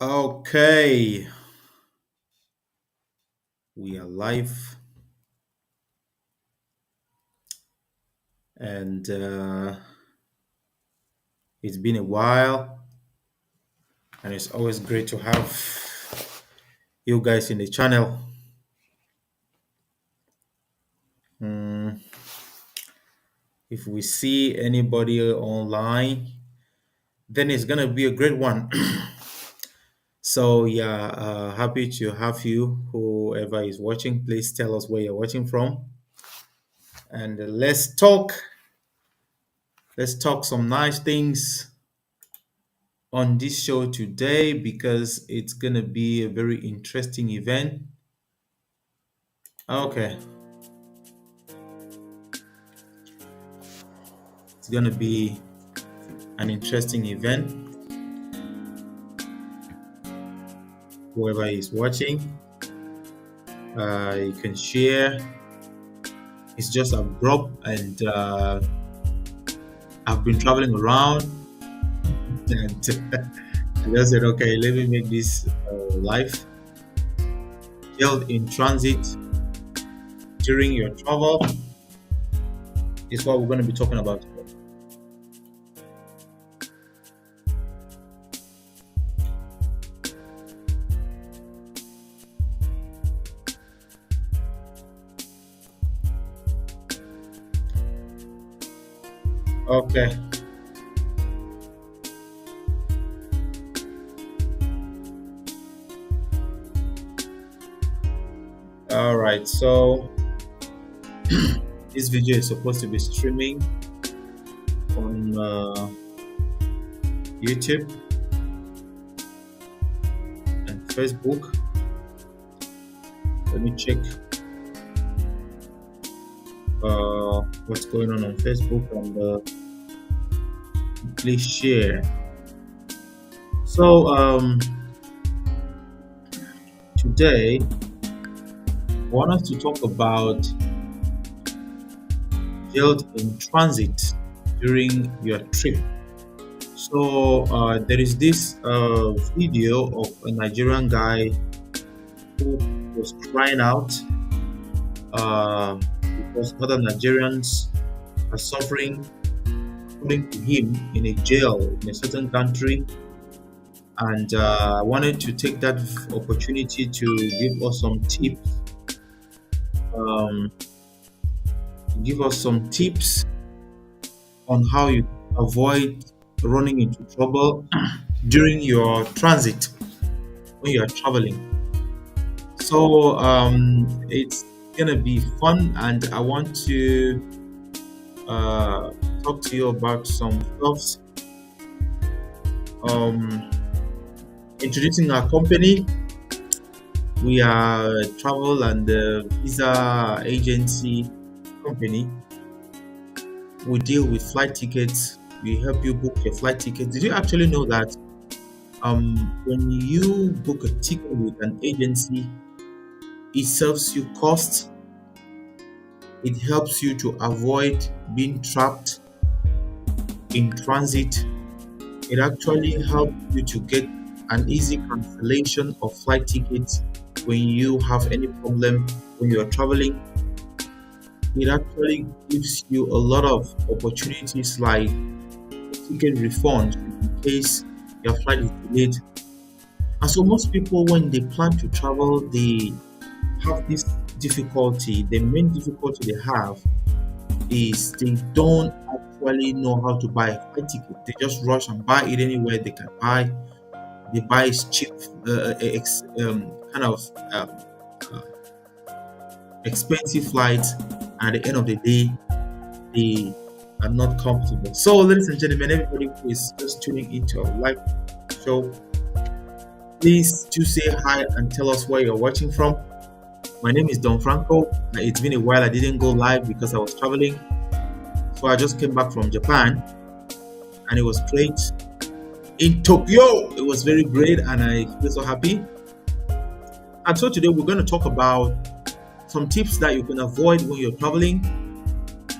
Okay, we are live, and it's been a while, and it's always great to have you guys in the channel. Mm, if we see anybody online, then it's gonna be a great one. So yeah, happy to have you. Whoever is watching, please tell us where you're watching from, and let's talk. Let's talk some nice things on this show today because it's gonna be a very interesting event. Okay, it's gonna be an interesting event. Whoever is watching, you can share. It's just abrupt, and I've been traveling around, and I just said, okay, let me make this live. Held in transit during your travel is what we're going to be talking about today. Okay. All right. So this video is supposed to be streaming on YouTube and Facebook. Let me check what's going on Facebook and please share. So today I want us to talk about held in transit during your trip. So there is this video of a Nigerian guy who was crying out because other Nigerians are suffering, according to him, in a jail in a certain country. And I wanted to take that opportunity to give us some tips. Give us some tips on how you avoid running into trouble during your transit when you are traveling. So it's gonna be fun, and I want to talk to you about some stuff. Introducing our company. We are a travel and visa agency company. We deal with flight tickets. We help you book your flight tickets. Did you actually know that when you book a ticket with an agency, it saves you cost? It helps you to avoid being trapped in transit. It actually helps you to get an easy cancellation of flight tickets when you have any problem when you are traveling. It actually gives you a lot of opportunities like ticket refund in case your flight is delayed. And so most people, when they plan to travel, they have this difficulty. The main difficulty they have is they don't actually know how to buy a flight ticket. They just rush and buy it anywhere they can buy. They buy cheap, kind of expensive flights, and at the end of the day, they are not comfortable. So, ladies and gentlemen, everybody who is just tuning into our live show, please do say hi and tell us where you're watching from. My name is Don Franco. It's been a while. I didn't go live because I was traveling. So I just came back from Japan, and it was great. In Tokyo, it was very great, and I feel so happy. And so today we're going to talk about some tips that you can avoid when you're traveling.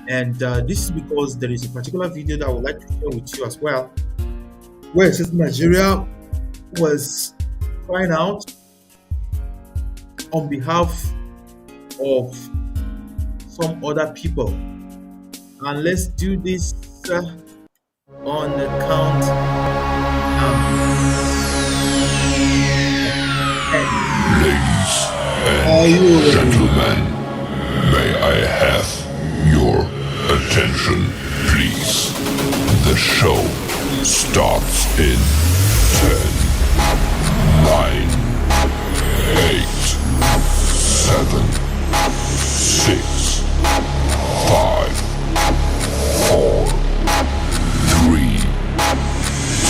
And this is because there is a particular video that I would like to share with you as well, where it says Nigeria was crying out on behalf of some other people. And let's do this on the count of 10. Ladies Are and you ready? gentlemen, may I have your attention, please? The show starts in 10, 9, 8, 7, 6, 5, 4, 3,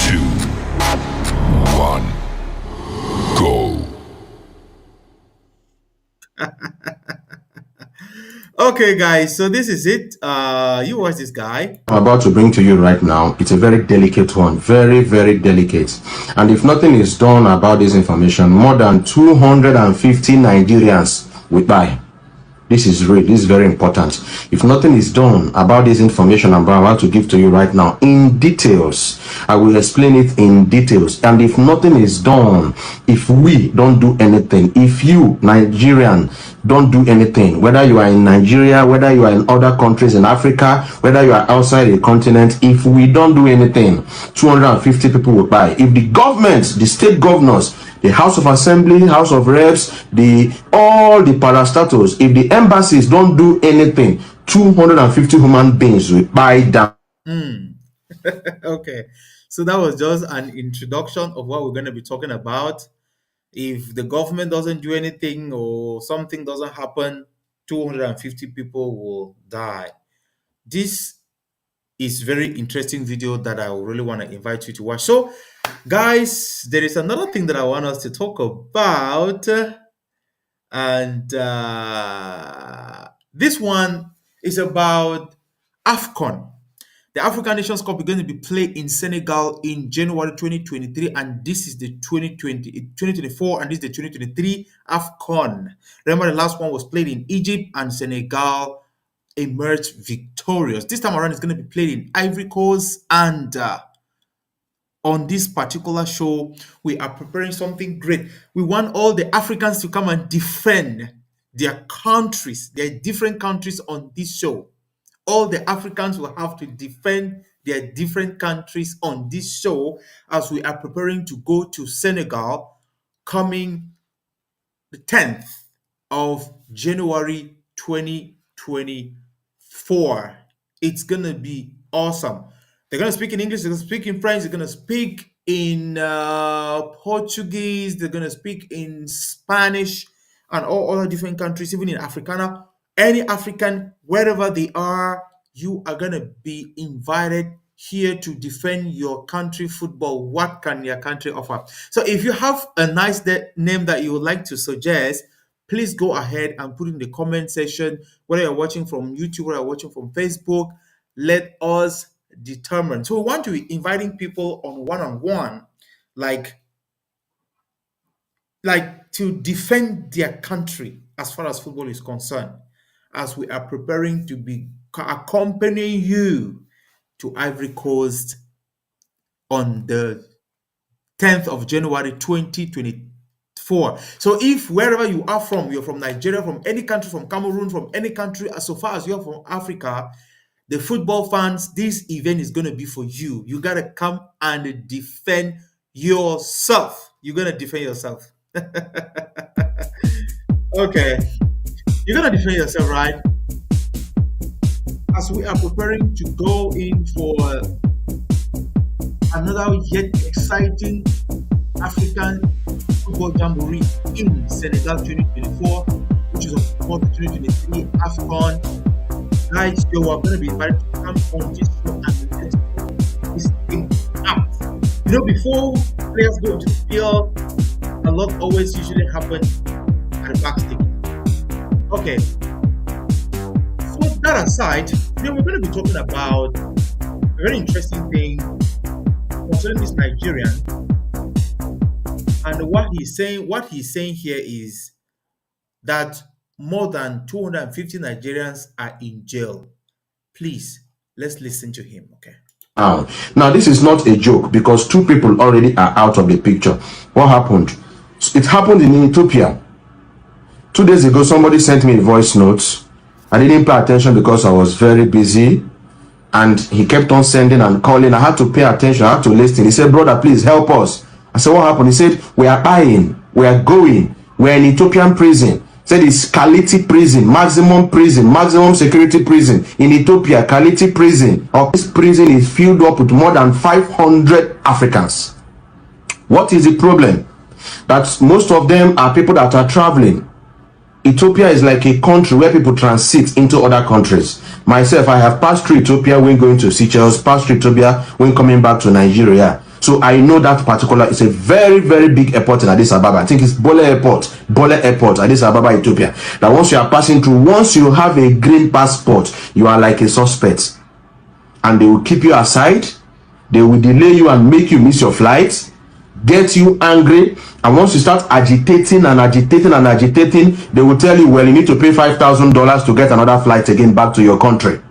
2, 1, go. Okay, guys, so this is it. You watch this guy. I'm about to bring to you right now, it's a very delicate one, very, very delicate. And if nothing is done about this information, more than 250 Nigerians will die. This is real. This is very important. If nothing is done about this information I'm about to give to you right now in details, I will explain it in details. And if nothing is done, if we don't do anything, if you, Nigerian, don't do anything, whether you are in Nigeria, whether you are in other countries in Africa, whether you are outside the continent, if we don't do anything, 250 people will die. If the government, the state governors, the House of Assembly, House of Reps, all the parastatals, if the embassies don't do anything, 250 human beings will buy down. Okay, so that was just an introduction of what we're going to be talking about. If the government doesn't do anything or something doesn't happen, 250 people will die. This is very interesting video that I really want to invite you to watch. So, guys, there is another thing that I want us to talk about, and this one is about AFCON. The African Nations Cup is going to be played in Senegal in January 2023, and this is the 2024, and this is the 2023 AFCON. Remember, the last one was played in Egypt, and Senegal emerged victorious. This time around, it's going to be played in Ivory Coast, and on this particular show, we are preparing something great. We want all the Africans to come and defend their countries, their different countries on this show. All the Africans will have to defend their different countries on this show as we are preparing to go to Senegal coming the 10th of January 2024. It's going to be awesome. They're going to speak in English, they're going to speak in French, they're going to speak in Portuguese, they're going to speak in Spanish, and all other different countries, even in Africana. Any African, wherever they are, you are going to be invited here to defend your country football. What can your country offer? So if you have a nice name that you would like to suggest, please go ahead and put in the comment section, whether you're watching from YouTube or you're watching from Facebook. Let us determine. So we want to be inviting people on one-on-one, like to defend their country as far as football is concerned, as we are preparing to be accompanying you to Ivory Coast on the 10th of January 2024. So if wherever you are from, you're from Nigeria, from any country, from Cameroon, from any country, as so far as you're from Africa, the football fans, this event is going to be for you. You got to come and defend yourself. You're going to defend yourself. Okay. You're going to defend yourself, right? As we are preparing to go in for another yet exciting African football jamboree in Senegal 2024, which is of course the 2023 AFCON. Guys, you are going to be invited to come on this show and let this thing out. You know, before players go into the field, a lot always usually happens at the backstage. Okay. So that aside, we're going to be talking about a very interesting thing concerning this Nigerian, and what he's saying here is that more than 250 Nigerians are in jail. Please, let's listen to him, okay? Now, this is not a joke because two people already are out of the picture. What happened? It happened in Ethiopia. 2 days ago, somebody sent me a voice note. I didn't pay attention because I was very busy. And he kept on sending and calling. I had to pay attention. I had to listen. He said, brother, please help us. I said, what happened? He said, we are buying. We are going. We are in Ethiopian prison. He said it's Kaliti prison, maximum security prison in Ethiopia, Kaliti prison. This prison is filled up with more than 500 Africans. What is the problem? That most of them are people that are traveling. Ethiopia is like a country where people transit into other countries. Myself, I have passed through Ethiopia when going to Seychelles, passed through Ethiopia when coming back to Nigeria. So I know that particular, it's a very, very big airport in Addis Ababa. I think it's Bole Airport, Addis Ababa, Ethiopia. That once you are passing through, once you have a green passport, you are like a suspect. And they will keep you aside. They will delay you and make you miss your flight, get you angry. And once you start agitating, they will tell you, well, you need to pay $5,000 to get another flight again back to your country.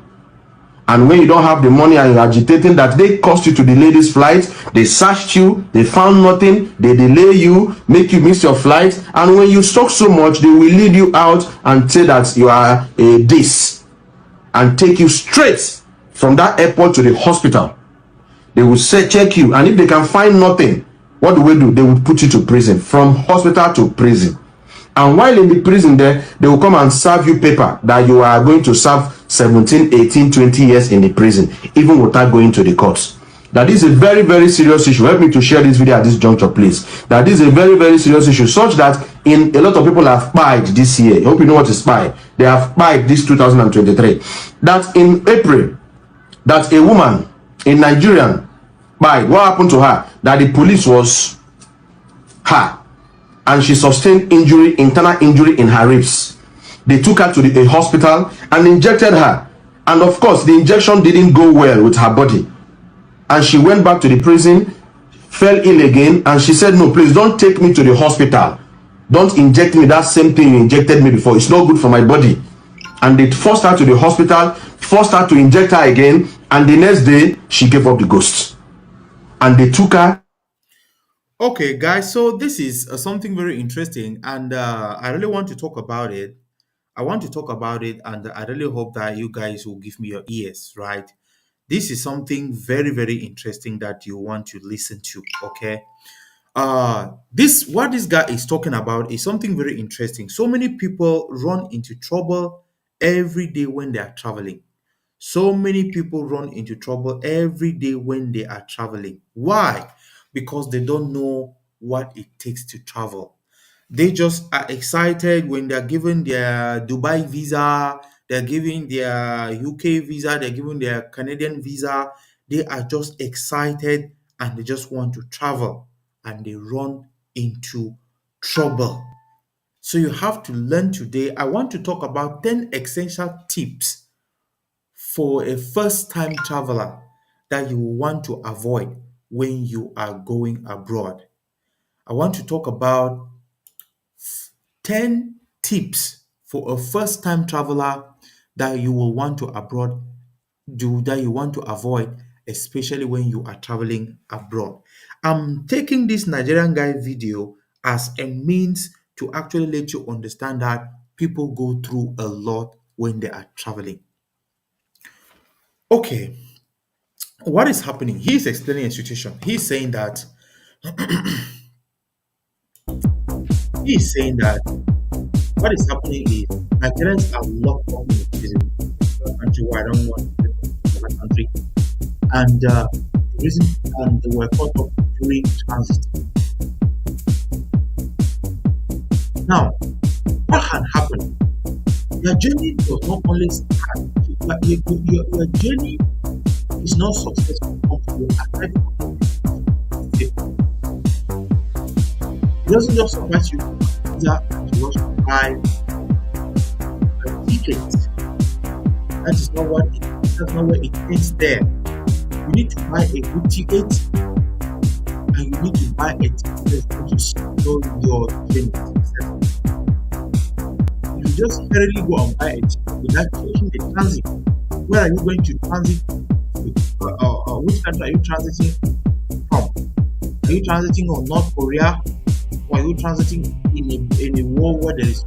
And when you don't have the money and you're agitating, that they cost you to delay this flight, they searched you, they found nothing, they delay you, make you miss your flight. And when you talk so much, they will lead you out and say that you are a this and take you straight from that airport to the hospital. They will say, check you, and if they can find nothing, what do? They will put you to prison, from hospital to prison. And while in the prison there, they will come and serve you paper that you are going to serve 17, 18, 20 years in the prison, even without going to the courts. That is a very, very serious issue. Help me to share this video at this juncture, please. That is a very, very serious issue, such that a lot of people have spied this year. I hope you know what is spy. They have spied this 2023. That in April, that a woman, a Nigerian, spied. What happened to her? That the police was her, and she sustained injury, internal injury in her ribs. They took her to a hospital and injected her. And of course, the injection didn't go well with her body. And she went back to the prison, fell ill again, and she said, no, please don't take me to the hospital. Don't inject me that same thing you injected me before. It's not good for my body. And they forced her to the hospital, forced her to inject her again, and the next day, she gave up the ghost. And they took her. Okay, guys, so this is something very interesting, and I really want to talk about it. I want to talk about it, and I really hope that you guys will give me your ears, right? This is something very, very interesting that you want to listen to, okay? This what this guy is talking about is something very interesting. So many people run into trouble every day when they are traveling. So many people run into trouble every day when they are traveling. Why? Because they don't know what it takes to travel. They just are excited when they're given their Dubai visa, they're giving their UK visa, they're giving their Canadian visa. They are just excited and they just want to travel and they run into trouble. So you have to learn today. I want to talk about 10 essential tips for a first time traveler that you will want to avoid when you are going abroad. I want to talk about 10 tips for a first time traveler that you will want to abroad do that you want to avoid, especially when you are traveling abroad. I'm taking this Nigerian guy video as a means to actually let you understand that people go through a lot when they are traveling. Okay, what is happening? He's explaining a situation. He's saying that what is happening is Nigerians are locked up in the prison. A country where I don't want to go to another country, and the reason and they were caught up during transit. Now, what had happened? Your journey was not only start. Your journey is not successful until you arrive on the it doesn't just suffice you to rush to buy a ticket. That is not what it that's not what it is there. You need to buy a good ticket and you need to buy a ticket that's going to secure your journey success. If you just hurriedly go and buy a ticket without checking the transit, where are you going to transit? Which country are you transiting from? Are you transiting on North Korea? Or are you transiting in a war where there is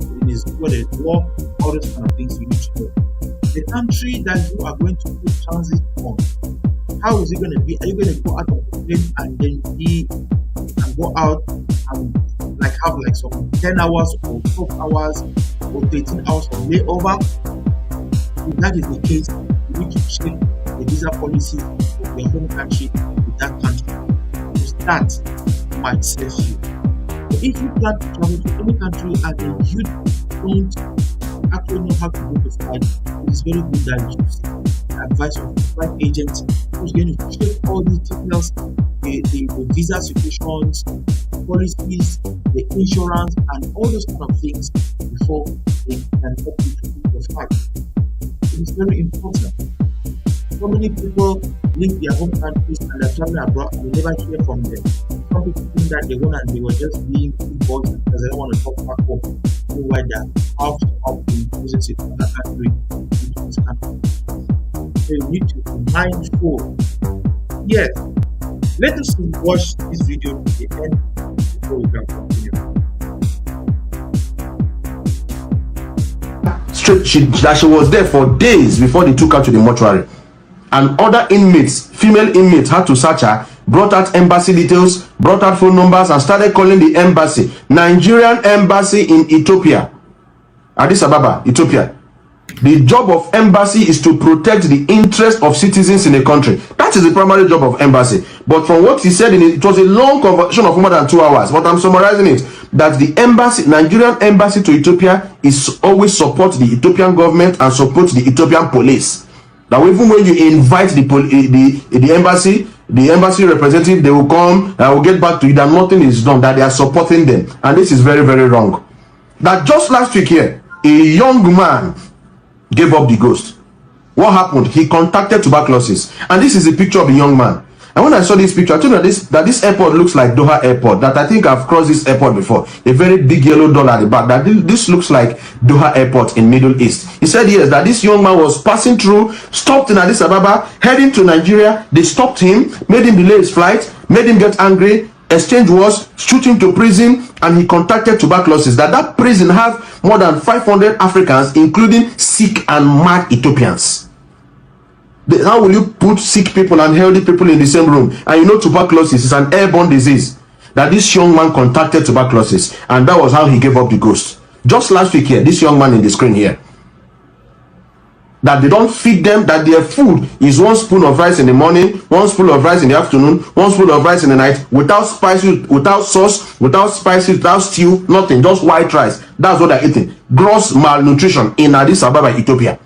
war? All those kind of things you need to know. The country that you are going to put transit on, how is it going to be? Are you going to go out of the plane and then go out and like have like some 10 hours or 12 hours or 13 hours of layover? If that is the case, you need to check the visa policy of your home country with that country. Because that might save you. But if you plan to travel to any country and then you don't actually know how to book a flight, it is very good that you seek the advice of a flight agent who's going to check all the details, the visa situations, policies, the insurance, and all those kind of things before they can help you to book your flight. It is very important. So many people leave their home countries and they're traveling abroad and we never hear from them. Some people think that they were just being involved because they don't want to talk back home. Why they're out of imposing it in another country into this country. So you need to be mindful. Yes, let us watch this video to the end before we can continue. That she was there for days before they took her to the mortuary. And other inmates, female inmates, had to search her, brought out embassy details, brought out phone numbers, and started calling the embassy, Nigerian embassy in Ethiopia, Addis Ababa, Ethiopia. The job of embassy is to protect the interest of citizens in a country. That is the primary job of embassy. But from what he said, it was a long conversation of more than 2 hours. But I'm summarizing it, that the embassy, Nigerian embassy to Ethiopia, is always support the Ethiopian government and support the Ethiopian police. That even when you invite the embassy representative, they will come, I will get back to you, that nothing is done, that they are supporting them. And this is very, very wrong. That just last week here, a young man gave up the ghost. What happened? He contacted tuberculosis. And this is a picture of the young man. And when I saw this picture, I told you that this airport looks like Doha Airport. That I think I've crossed this airport before. A very big yellow dollar at the back. That this looks like Doha Airport in Middle East. He said yes, that this young man was passing through, stopped in Addis Ababa, heading to Nigeria. They stopped him, made him delay his flight, made him get angry, exchange wars, shoot him to prison, and he contacted tuberculosis. That prison has more than 500 Africans, including sick and mad Ethiopians. How will you put sick people and healthy people in the same room? And you know tuberculosis is an airborne disease. That this young man contacted tuberculosis, and that was how he gave up the ghost. Just last week here, this young man in the screen here, that they don't feed them, that their food is 1 spoon of rice in the morning, 1 spoon of rice in the afternoon, 1 spoon of rice in the night, without spices, without sauce, without spices, without stew, nothing, just white rice. That's what they're eating. Gross malnutrition in Addis Ababa, Ethiopia.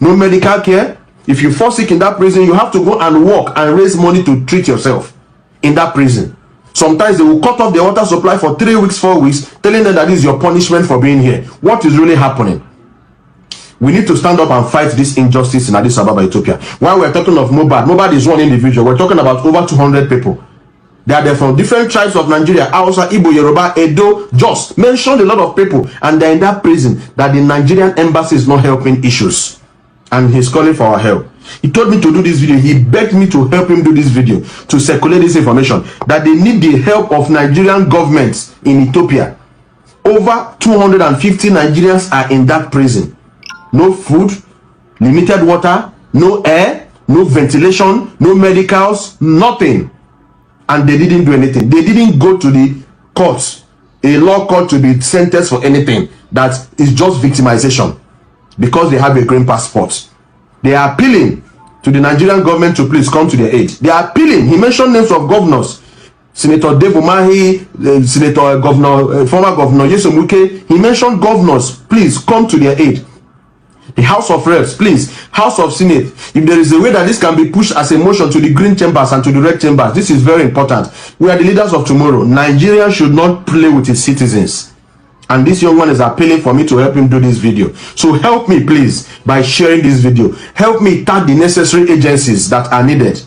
No medical care. If you fall sick in that prison, you have to go and work and raise money to treat yourself in that prison. Sometimes they will cut off the water supply for 3 weeks, 4 weeks, telling them that this is your punishment for being here. What is really happening? We need to stand up and fight this injustice in Addis Ababa, Ethiopia. While we're talking of Mobad is one individual. We're talking about over 200 people. They are there from different tribes of Nigeria, Hausa, Igbo, Yoruba, Edo, Jos. Mentioned a lot of people, and they're in that prison that the Nigerian embassy is not helping issues. And he's calling for our help. He told me to do this video. He begged me to help him do this video, to circulate this information, that they need the help of Nigerian governments in Ethiopia. Over 250 Nigerians are in that prison. No food, limited water, no air, no ventilation, no medicals, nothing. And they didn't do anything. They didn't go to the courts, a law court, to be sentenced for anything. That is just victimization, because they have a green passport. They are appealing to the Nigerian government to please come to their aid. They are appealing. He mentioned names of governors. Senator Dave Umahi, former governor Yesomuke. He mentioned governors, please come to their aid. The House of Reps, please, House of Senate. If there is a way that this can be pushed as a motion to the green chambers and to the red chambers, this is very important. We are the leaders of tomorrow. Nigeria should not play with its citizens. And this young one is appealing for me to help him do this video. So help me, please, by sharing this video. Help me tag the necessary agencies that are needed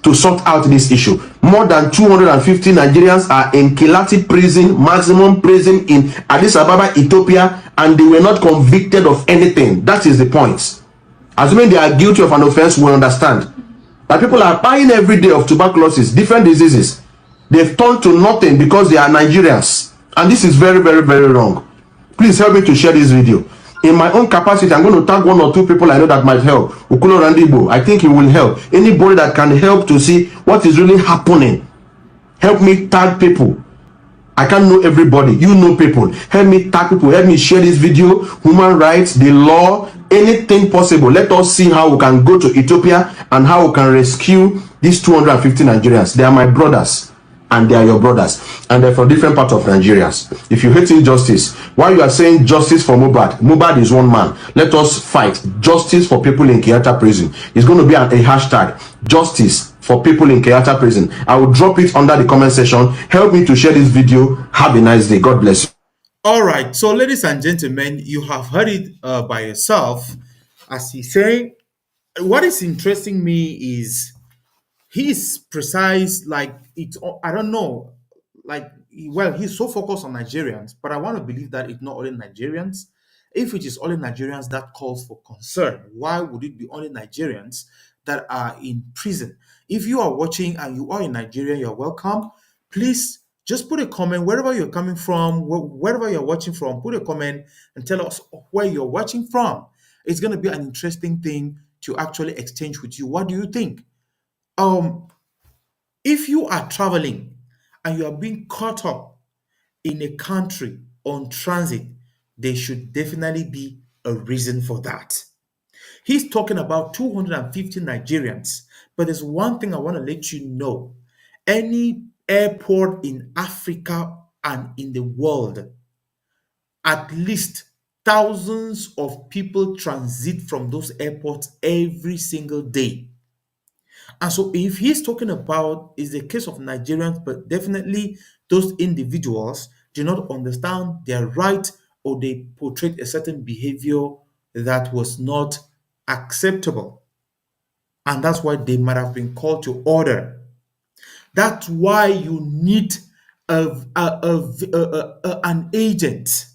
to sort out this issue. More than 250 Nigerians are in Kilati prison, maximum prison in Addis Ababa, Ethiopia, and they were not convicted of anything. That is the point. Assuming they are guilty of an offense, we understand. But people are dying every day of tuberculosis, different diseases. They've turned to nothing because they are Nigerians. And this is very, very, very wrong. Please help me to share this video. In my own capacity, I'm going to tag one or two people I know that might help. Ukulo Randibo, I think he will help. Anybody that can help to see what is really happening, help me tag people. I can't know everybody. You know people. Help me tag people. Help me share this video. Human rights, the law, anything possible. Let us see how we can go to Ethiopia and how we can rescue these 250 Nigerians. They are my brothers and they are your brothers. And they're from different parts of Nigeria. If you hate injustice, while you are saying justice for Mubad, Mubad is one man. Let us fight justice for people in Kiyata prison. It's going to be a hashtag. Justice for people in Kayata prison. I will drop it under the comment section. Help me to share this video. Have a nice day. God bless you. All right. So, ladies and gentlemen, you have heard it by yourself. As he's saying, what is interesting me is he's precise, like it's, I don't know, like, well, he's so focused on Nigerians, but I want to believe that it's not only Nigerians. If it is only Nigerians, that calls for concern. Why would it be only Nigerians that are in prison? If you are watching and you are in Nigeria, you're welcome. Please just put a comment wherever you're coming from, wherever you're watching from. Put a comment and tell us where you're watching from. It's going to be an interesting thing to actually exchange with you. What do you think? Um, if you are traveling and you are being caught up in a country on transit, there should definitely be a reason for that. He's talking about 250 Nigerians, but there's one thing I want to let you know. Any airport in Africa and in the world, at least thousands of people transit from those airports every single day. And so, if he's talking about is the case of Nigerians, but definitely those individuals do not understand their right, or they portrayed a certain behavior that was not acceptable. And that's why they might have been called to order. That's why you need an agent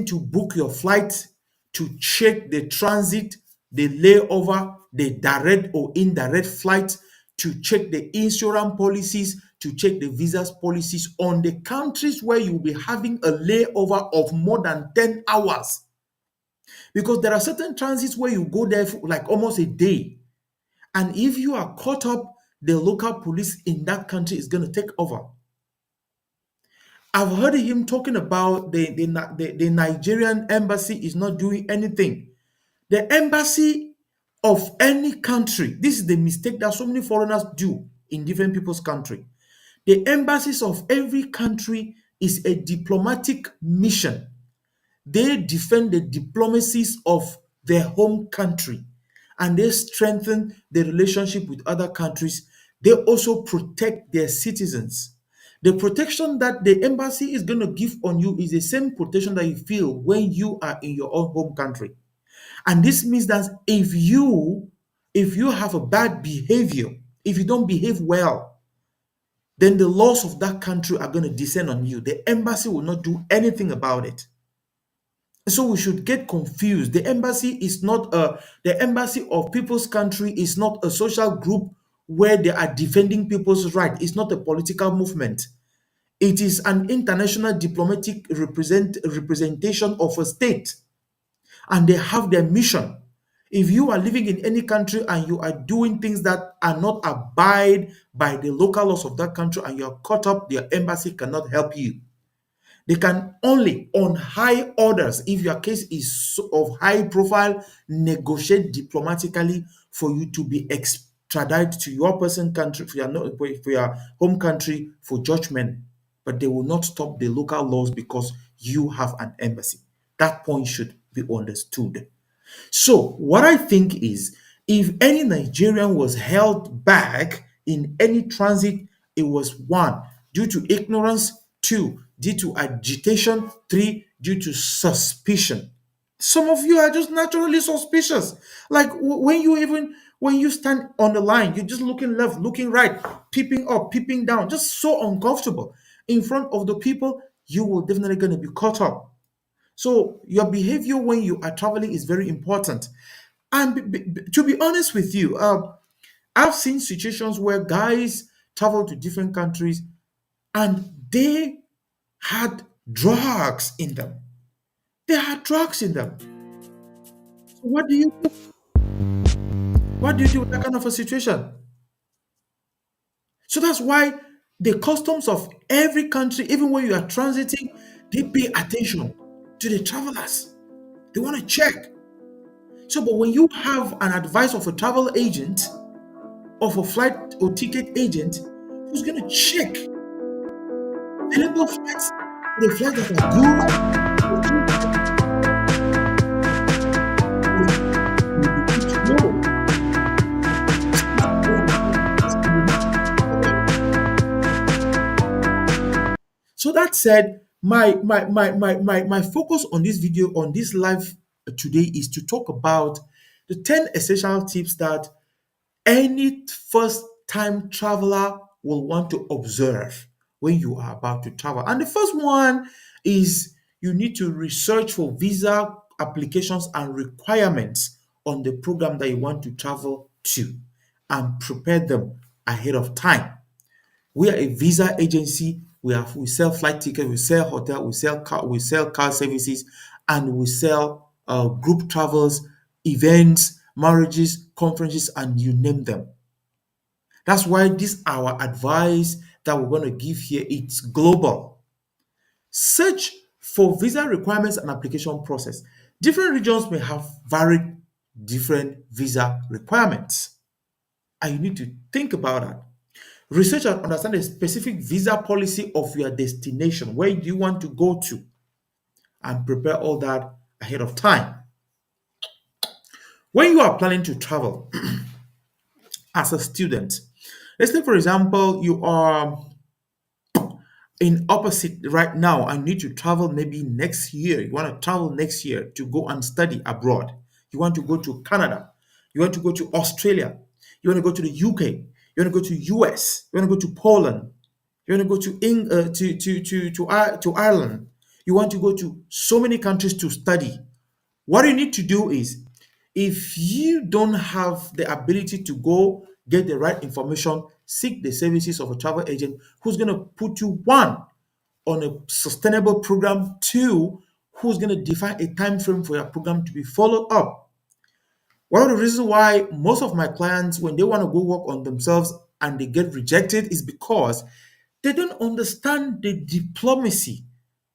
to book your flight, to check the transit, the layover, the direct or indirect flight, to check the insurance policies, to check the visas policies on the countries where you'll be having a layover of more than 10 hours. Because there are certain transits where you go there for like almost a day. And if you are caught up, the local police in that country is going to take over. I've heard him talking about the Nigerian embassy is not doing anything. The embassy of any country, this is the mistake that so many foreigners do in different people's country. The embassies of every country is a diplomatic mission. They defend the diplomacies of their home country and they strengthen the relationship with other countries. They also protect their citizens. The protection that the embassy is going to give on you is the same protection that you feel when you are in your own home country. And this means that if you have a bad behavior, if you don't behave well, then the laws of that country are going to descend on you. The embassy will not do anything about it. So we should get confused. The embassy of people's country is not a social group where they are defending people's rights. It's not a political movement. It is an international diplomatic representation of a state, and they have their mission. If you are living in any country and you are doing things that are not abide by the local laws of that country and you are caught up, their embassy cannot help you. They can only, on high orders, if your case is of high profile, negotiate diplomatically for you to be extradited to your person country, for your home country for judgment. But they will not stop the local laws because you have an embassy. That point should be understood. So, what I think is, if any Nigerian was held back in any transit, it was one, due to ignorance, two, due to agitation, three, due to suspicion. Some of you are just naturally suspicious. Like when you stand on the line, you're just looking left, looking right, peeping up, peeping down, just so uncomfortable in front of the people. You will definitely going to be caught up. So your behavior when you are traveling is very important. And to be honest with you, I've seen situations where guys traveled to different countries, and they had drugs in them. They had drugs in them. So what do you do? What do you do with that kind of a situation? So that's why the customs of every country, even when you are transiting, they pay attention to the travelers. They want to check. So, but when you have an advice of a travel agent, of a flight or ticket agent, who's going to check the number of flights, the flights that are good, will be good to know. So that said, my focus on this video, on this live today, is to talk about the 10 essential tips that any first time traveler will want to observe when you are about to travel. And the first one is you need to research for visa applications and requirements on the program that you want to travel to and prepare them ahead of time. We are a visa agency. We sell flight tickets, we sell hotel, we sell car services, and we sell group travels, events, marriages, conferences, and you name them. That's why this our advice that we're going to give here. It's global. Search for visa requirements and application process. Different regions may have varied different visa requirements, and you need to think about that. Research and understand the specific visa policy of your destination. Where do you want to go to? And prepare all that ahead of time. When you are planning to travel as a student, let's say, for example, you are in opposite right now and need to travel maybe next year. You want to travel next year to go and study abroad. You want to go to Canada. You want to go to Australia. You want to go to the UK. You want to go to US. You want to go to Poland. You want to go to Ireland. You want to go to so many countries to study. What you need to do is, if you don't have the ability to go get the right information, seek the services of a travel agent who's going to put you, one, on a sustainable program, two, who's going to define a time frame for your program to be followed up. One of the reasons why most of my clients, when they want to go work on themselves and they get rejected, is because they don't understand the diplomacy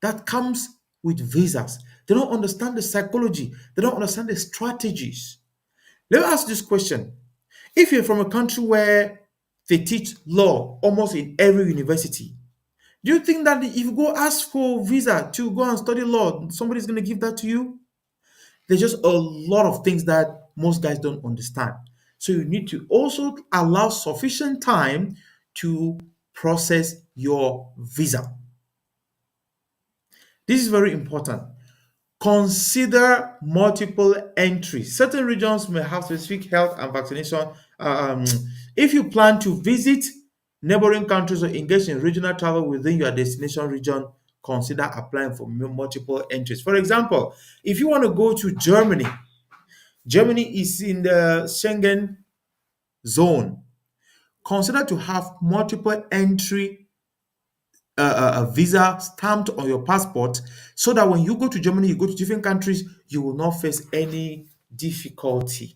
that comes with visas. They don't understand the psychology. They don't understand the strategies. Let me ask this question. If you're from a country where they teach law almost in every university, do you think that if you go ask for visa to go and study law, somebody's going to give that to you? There's just a lot of things that most guys don't understand. So you need to also allow sufficient time to process your visa. This is very important. Consider multiple entries. Certain regions may have specific health and vaccination. If you plan to visit neighboring countries or engage in regional travel within your destination region, consider applying for multiple entries. For example, if you want to go to Germany, Germany is in the Schengen zone. Consider to have multiple entry a visa stamped on your passport, so that when you go to Germany, you go to different countries, you will not face any difficulty.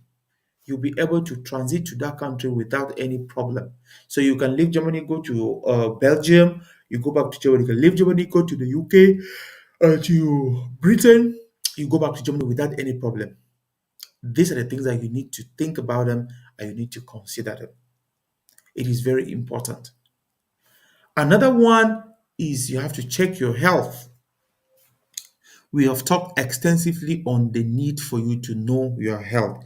You'll be able to transit to that country without any problem. So you can leave Germany, go to Belgium, you go back to Germany. You can leave Germany, go to the UK, to Britain, you go back to Germany without any problem. These are the things that you need to think about them and you need to consider them. It is very important. Another one is you have to check your health. We have talked extensively on the need for you to know your health.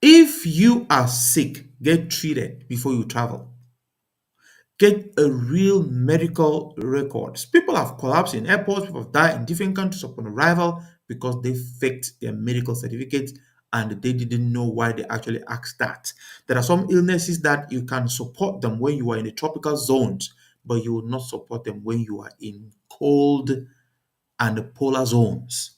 If you are sick, get treated before you travel. Get a real medical records. People have collapsed in airports, people have died in different countries upon arrival because they faked their medical certificates and they didn't know why they actually asked that. There are some illnesses that you can support them when you are in the tropical zones, but you will not support them when you are in cold and the polar zones.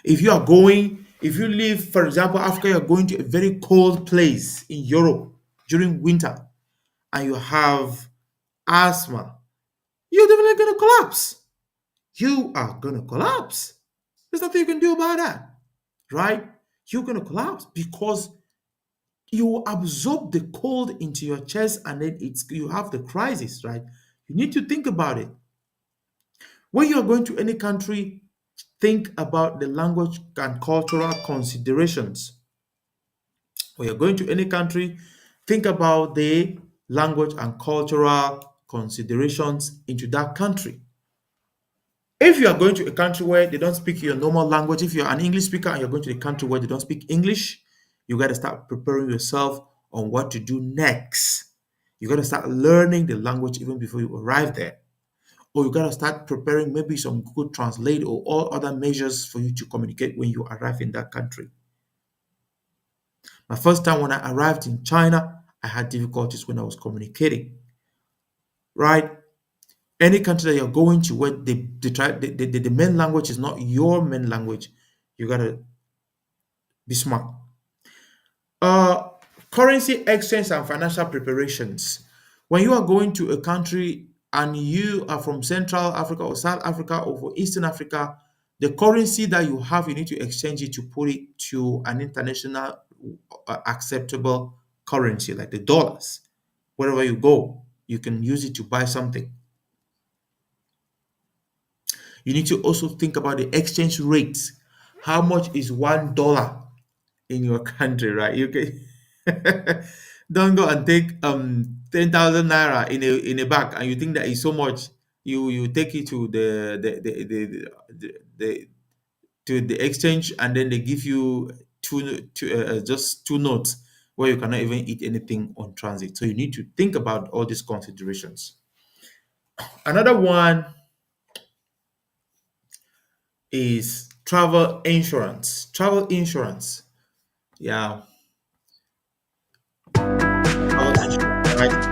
If you live, for example, Africa, you're going to a very cold place in Europe during winter, and you have asthma, you're definitely going to collapse. You are going to collapse. There's nothing you can do about that, right? You're going to collapse because you absorb the cold into your chest and then you have the crisis, right? You need to think about it. When you're going to any country, think about the language and cultural considerations. When you're going to any country, think about the language and cultural considerations into that country. If you are going to a country where they don't speak your normal language, if you're an English speaker and you're going to a country where they don't speak English, you got to start preparing yourself on what to do next. You got to start learning the language even before you arrive there. Or you got to start preparing maybe some Google Translate or all other measures for you to communicate when you arrive in that country. My first time when I arrived in China, I had difficulties when I was communicating, right? Any country that you're going to where the main language is not your main language, you gotta be smart. Uh, Currency exchange and financial preparations. When you are going to a country and you are from Central Africa or South Africa or for Eastern Africa, the currency that you have, you need to exchange it to put it to an international acceptable currency like the dollars. Wherever you go, you can use it to buy something. You need to also think about the exchange rates. How much is $1 in your country, right? You can don't go and take 10,000 naira in a bag and you think that is so much. You take it to the to the exchange and then they give you just two notes where you cannot even eat anything on transit. So you need to think about all these considerations. Another one is travel insurance. Travel insurance. Yeah, travel insurance, right?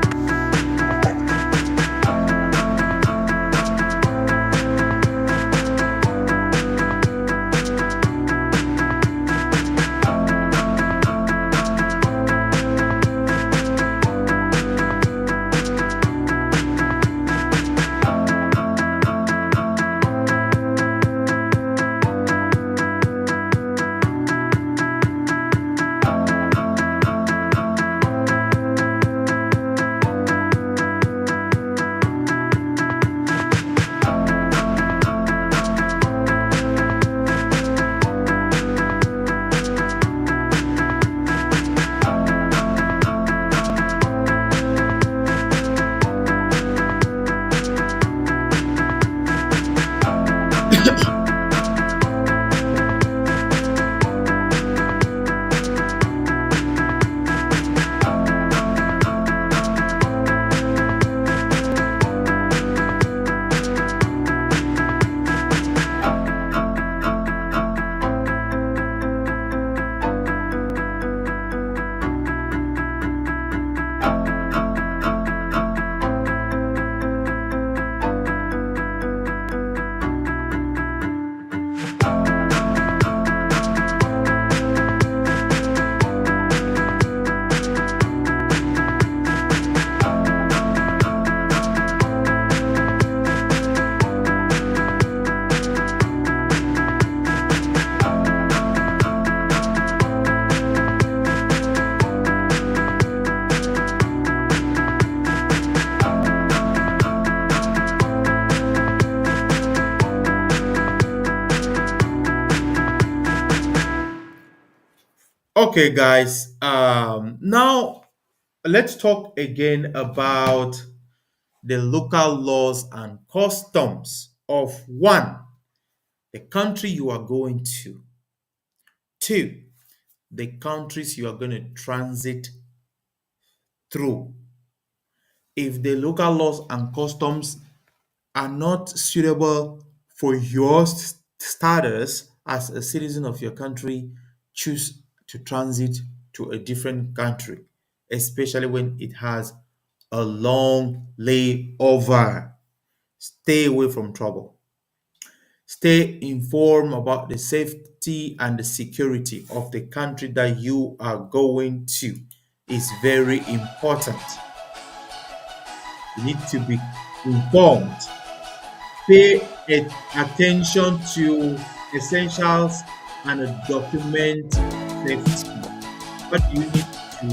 Okay, guys. Now let's talk again about the local laws and customs of one, the country you are going to, two, the countries you are going to transit through. If the local laws and customs are not suitable for your status as a citizen of your country, choose to transit to a different country, especially when it has a long layover. Stay away from trouble. Stay informed about the safety and the security of the country that you are going to. Is very important. You need to be informed. Pay attention to essentials and document safety. What do you need to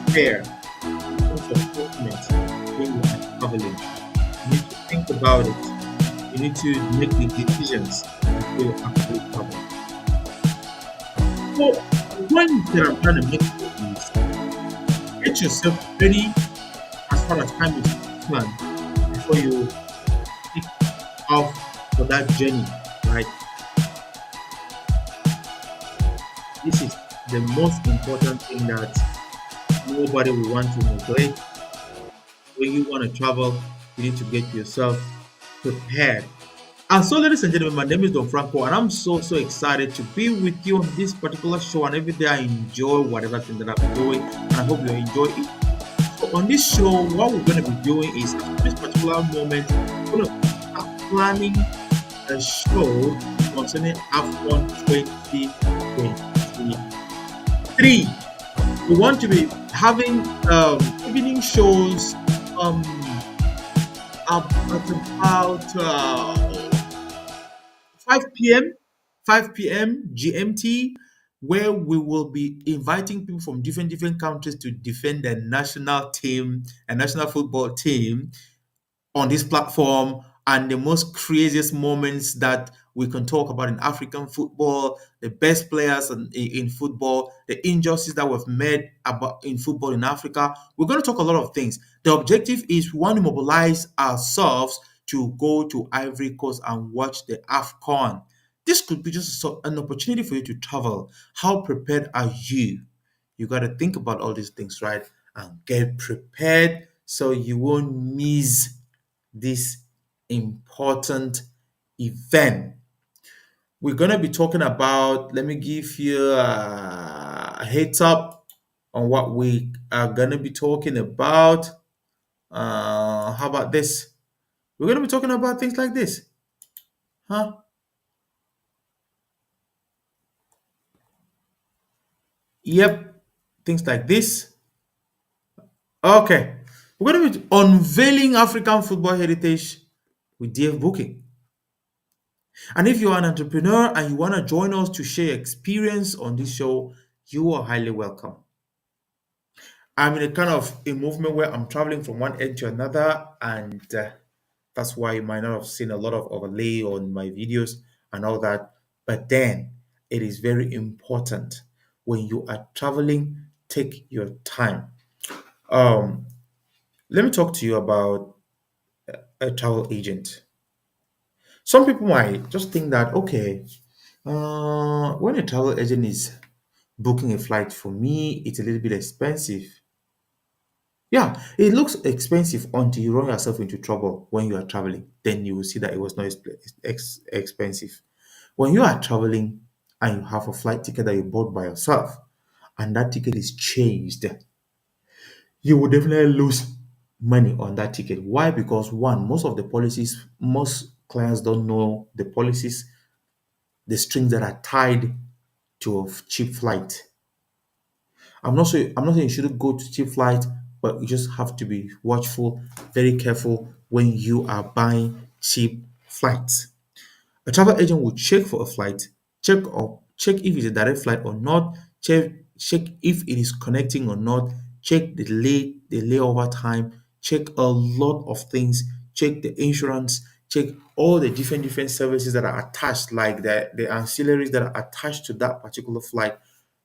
prepare in terms of documents when you are traveling? You need to think about it. You need to make the decisions before you actually travel. So when you are trying to make this, get yourself ready as far as time is planned before you take off for that journey, right? This is the most important thing that nobody will want to neglect. When you want to travel, you need to get yourself prepared. And so, ladies and gentlemen, my name is Don Franco, and I'm so excited to be with you on this particular show. And every day I enjoy whatever thing that I'm doing, and I hope you enjoy it. So, on this show, what we're going to be doing is at this particular moment, we're going to start planning a show concerning AFCON 2023. We want to be having evening shows at about 5 p.m. 5 p.m. GMT, where we will be inviting people from different countries to defend their national team, a national football team, on this platform, and the most craziest moments that we can talk about in African football, the best players in football, the injustice that we've made about in football in Africa. We're going to talk a lot of things. The objective is we want to mobilize ourselves to go to Ivory Coast and watch the AFCON. This could be just an opportunity for you to travel. How prepared are you? You got to think about all these things, right? And get prepared so you won't miss this important event. We're going to be talking about, let me give you a heads up on what we are going to be talking about. How about this? We're going to be talking about things like this. Huh? Yep. Things like this. Okay. We're going to be unveiling African football heritage with DF Booking. And if you're an entrepreneur and you want to join us to share your experience on this show, you are highly welcome. I'm in a kind of a movement where I'm traveling from one end to another, and that's why you might not have seen a lot of overlay on my videos and all that. But then it is very important when you are traveling, take your time. Um, Let me talk to you about a travel agent. Some people might just think that, okay, when a travel agent is booking a flight for me, it's a little bit expensive. Yeah, it looks expensive until you run yourself into trouble when you are traveling. Then you will see that it was not expensive. When you are traveling and you have a flight ticket that you bought by yourself, and that ticket is changed, you will definitely lose money on that ticket. Why? Because one, most of the policies, most clients don't know the policies, the strings that are tied to a cheap flight. I'm not saying you shouldn't go to cheap flight, but you just have to be watchful, very careful when you are buying cheap flights. A travel agent will check for a flight, check if it's a direct flight or not, check if it is connecting or not, check the layover time, check a lot of things, check the insurance, check all the different services that are attached, like the ancillaries that are attached to that particular flight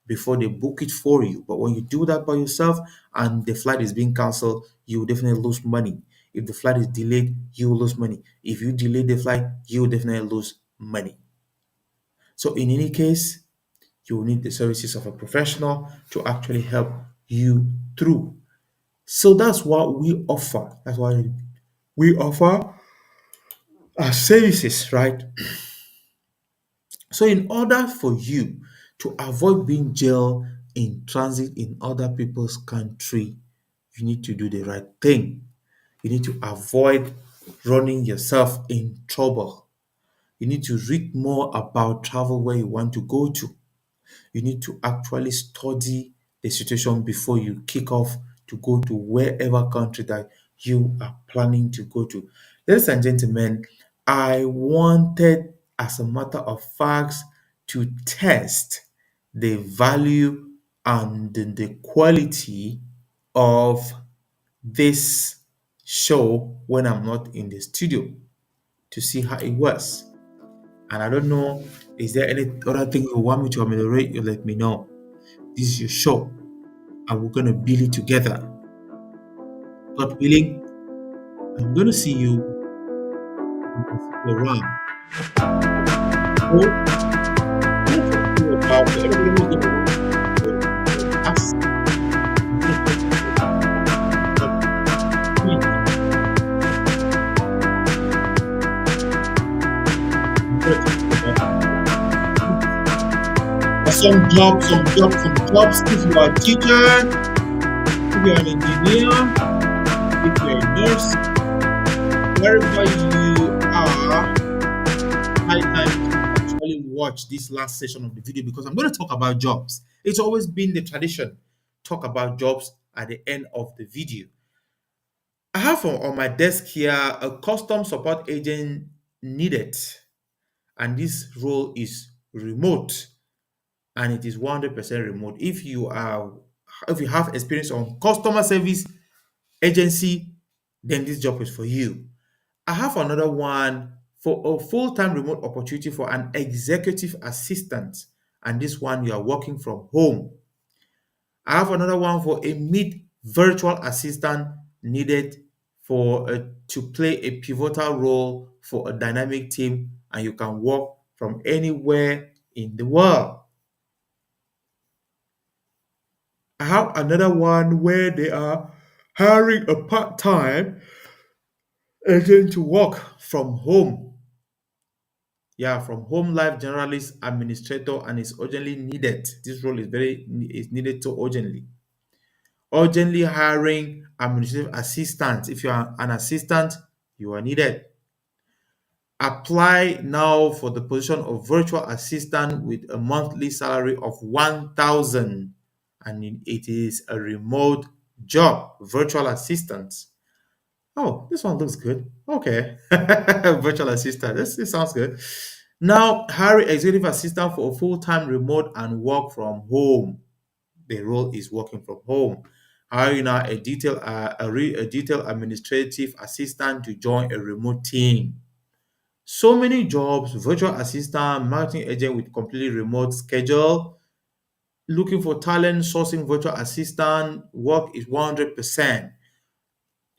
before they book it for you. But when you do that by yourself and the flight is being cancelled, you will definitely lose money. If the flight is delayed, you will lose money. If you delay the flight, you will definitely lose money. So in any case, you will need the services of a professional to actually help you through. So that's what we offer. That's why we offer our services, right? So in order for you to avoid being jailed in transit in other people's country, you need to do the right thing. You need to avoid running yourself in trouble. You need to read more about travel where you want to go to. You need to actually study the situation before you kick off to go to wherever country that you are planning to go to. Ladies and gentlemen, I wanted, as a matter of fact, to test the value and the quality of this show when I'm not in the studio to see how it was. And I don't know, is there any other thing you want me to ameliorate? You let me know. This is your show, and we're gonna build it together. God willing, I'm gonna see you. I'm gonna see you around. So, I'm gonna talk to you about everybody who's gonna watch the podcast. I'm gonna talk to you about opportunity. I'm gonna talk to you about some jobs. If you are a teacher, if you are an engineer, if you're a nurse, wherever you are, high time to actually watch this last session of the video because I'm going to talk about jobs. It's always been the tradition, talk about jobs at the end of the video. I have on my desk here a custom support agent needed, and this role is remote, and it is 100% remote. If you have experience on customer service agency, then this job is for you. I have another one for a full-time remote opportunity for an executive assistant, and this one you are working from home. I have another one for a mid virtual assistant needed to play a pivotal role for a dynamic team, and you can work from anywhere in the world. I have another one where they are hiring a part-time agent to work from home. Yeah, from home life generalist administrator, and is urgently needed. This role is needed so urgently. Urgently hiring administrative assistant. If you are an assistant, you are needed. Apply now for the position of virtual assistant with a monthly salary of 1,000, and it is a remote job. Virtual assistant. Oh, this one looks good. Okay. Virtual assistant. This sounds good. Now, hire executive assistant for a full-time remote and work from home. The role is working from home. Hiring now a detailed administrative assistant to join a remote team. So many jobs: virtual assistant, marketing agent with completely remote schedule. Looking for talent, sourcing virtual assistant. Work is 100%.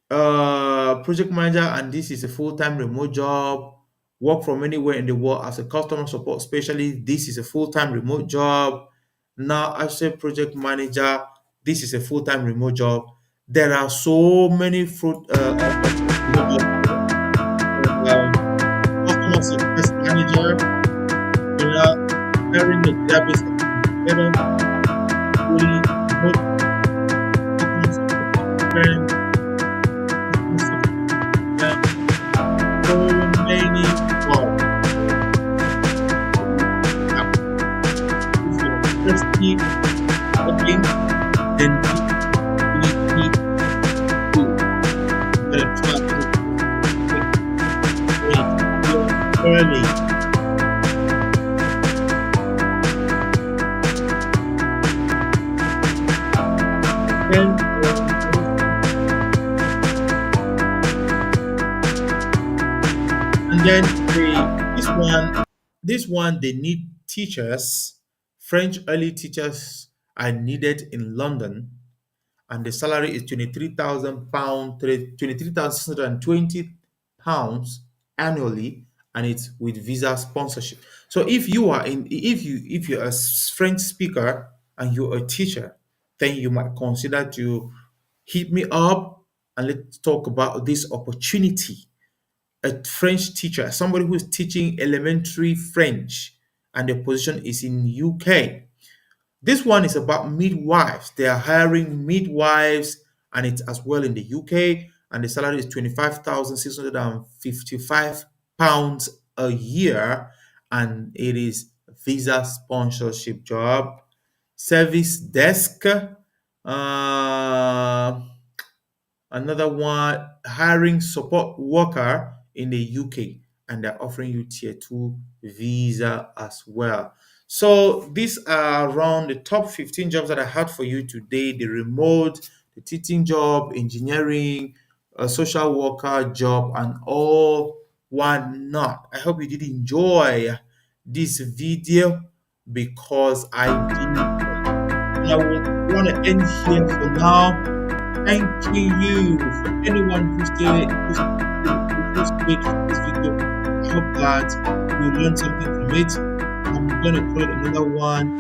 Project manager, and this is a full-time remote job. Work from anywhere in the world as a customer support specialist. This is a full-time remote job. Now, as a project manager, this is a full-time remote job. There are so many remote jobs. Customer success manager, you know, hiring a database administrator, fully remote customer support experience, so many jobs. If you're thirsty, looking, then you need to try to early. Then and then this one they need teachers. French early teachers are needed in London, and the salary is £23,000, £23,620 annually, and it's with visa sponsorship. So if you're a French speaker and you're a teacher, then you might consider to hit me up and let's talk about this opportunity. A French teacher, somebody who is teaching elementary French, and the position is in UK. This one is about midwives. They are hiring midwives, and it's as well in the UK. And the salary is £25,655 a year, and it is visa sponsorship job. Service desk. Another one, hiring support worker in the UK, and they're offering you tier 2 visa as well. So these are around the top 15 jobs that I had for you today: the remote, the teaching job, engineering, a social worker job, and all one not. I hope you did enjoy this video because I did. And I would want to end here for now. Thanking you for anyone who stayed for this video. I hope that you learned something from it. I'm gonna create another one